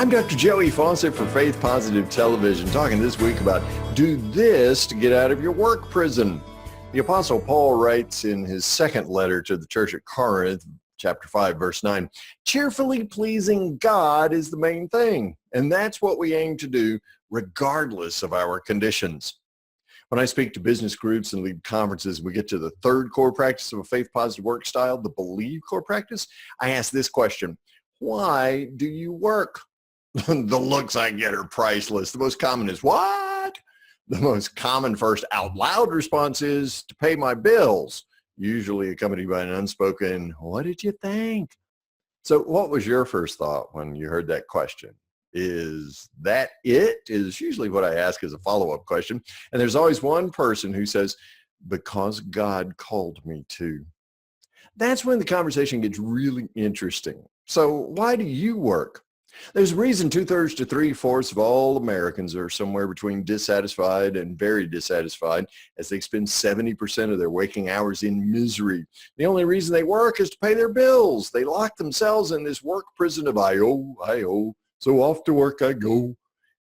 I'm Dr. Joey Faucette for Faith Positive Television, talking this week about do this to get out of your work prison. The Apostle Paul writes in his second letter to the church at Corinth, chapter 5, verse 9, cheerfully pleasing God is the main thing, and that's what we aim to do regardless of our conditions. When I speak to business groups and lead conferences, we get to the third core practice of a faith-positive work style, the believe core practice. I ask this question: why do you work? The looks I get are priceless. The most common is, what? The most common first out loud response is to pay my bills, usually accompanied by an unspoken, what did you think? So what was your first thought when you heard that question? Is that it? Is usually what I ask as a follow-up question. And there's always one person who says, because God called me to. That's when the conversation gets really interesting. So why do you work? There's a reason 2/3 to 3/4 of all Americans are somewhere between dissatisfied and very dissatisfied, as they spend 70% of their waking hours in misery. The only reason they work is to pay their bills. They lock themselves in this work prison of I owe, so off to work I go.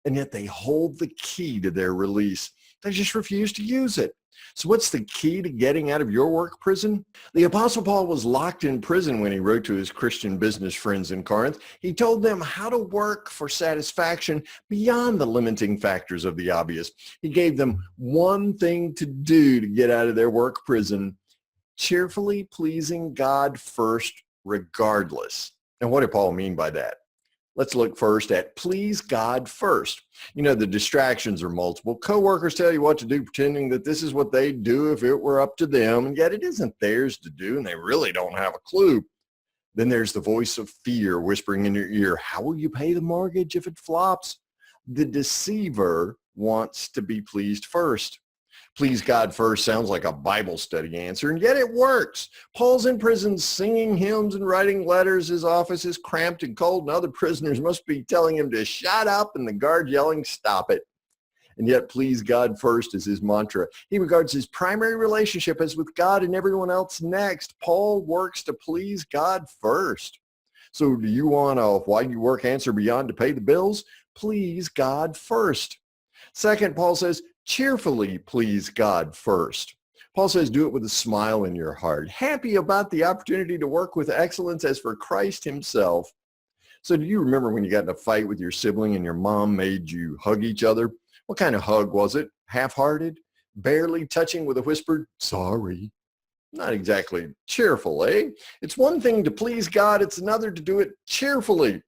And yet they hold the key to their release. They just refuse to use it. So what's the key to getting out of your work prison? The Apostle Paul was locked in prison when he wrote to his Christian business friends in Corinth. He told them how to work for satisfaction beyond the limiting factors of the obvious. He gave them one thing to do to get out of their work prison: cheerfully pleasing God first, regardless. And what did Paul mean by that? Let's look first at please God first. You know, the distractions are multiple. Coworkers tell you what to do, pretending that this is what they'd do if it were up to them, and yet it isn't theirs to do, and they really don't have a clue. Then there's the voice of fear whispering in your ear, how will you pay the mortgage if it flops? The deceiver wants to be pleased first. Please God first sounds like a Bible study answer, and yet it works. Paul's in prison singing hymns and writing letters. His office is cramped and cold, and other prisoners must be telling him to shut up, and the guard yelling, stop it. And yet, please God first is his mantra. He regards his primary relationship as with God and everyone else next. Paul works to please God first. So do you want a why you work answer beyond to pay the bills? Please God first. Second, Paul says, cheerfully please God first. Paul says, do it with a smile in your heart, happy about the opportunity to work with excellence as for Christ himself. So do you remember when you got in a fight with your sibling and your mom made you hug each other? What kind of hug was it? Half-hearted? Barely touching with a whispered, sorry? Not exactly cheerful, eh? It's one thing to please God. It's another to do it cheerfully.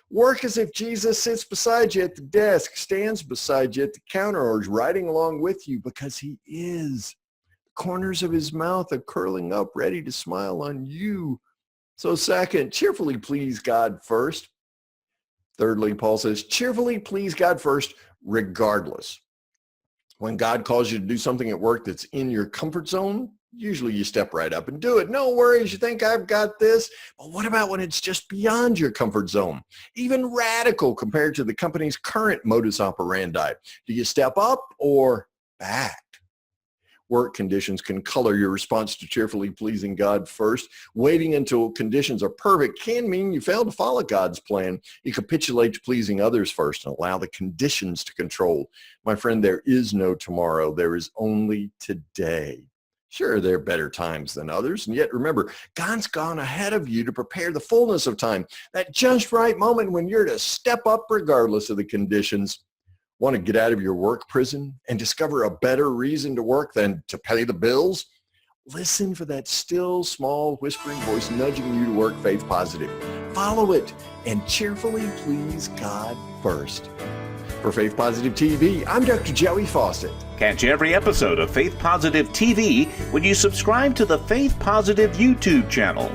Work as if Jesus sits beside you at the desk, stands beside you at the counter, or is riding along with you, because he is. The corners of his mouth are curling up, ready to smile on you. So second, cheerfully please God first. Thirdly, Paul says, cheerfully please God first, regardless. When God calls you to do something at work that's in your comfort zone, usually you step right up and do it. No worries, you think I've got this. But what about when it's just beyond your comfort zone? Even radical compared to the company's current modus operandi. Do you step up or back? Work conditions can color your response to cheerfully pleasing God first. Waiting until conditions are perfect can mean you fail to follow God's plan. You capitulate to pleasing others first and allow the conditions to control. My friend, there is no tomorrow. There is only today. Sure, there are better times than others, and yet remember, God's gone ahead of you to prepare the fullness of time, that just right moment when you're to step up regardless of the conditions. Want to get out of your work prison and discover a better reason to work than to pay the bills? Listen for that still, small, whispering voice nudging you to work faith positive. Follow it and cheerfully please God first. For Faith Positive TV, I'm Dr. Joey Faucette. Catch every episode of Faith Positive TV when you subscribe to the Faith Positive YouTube channel.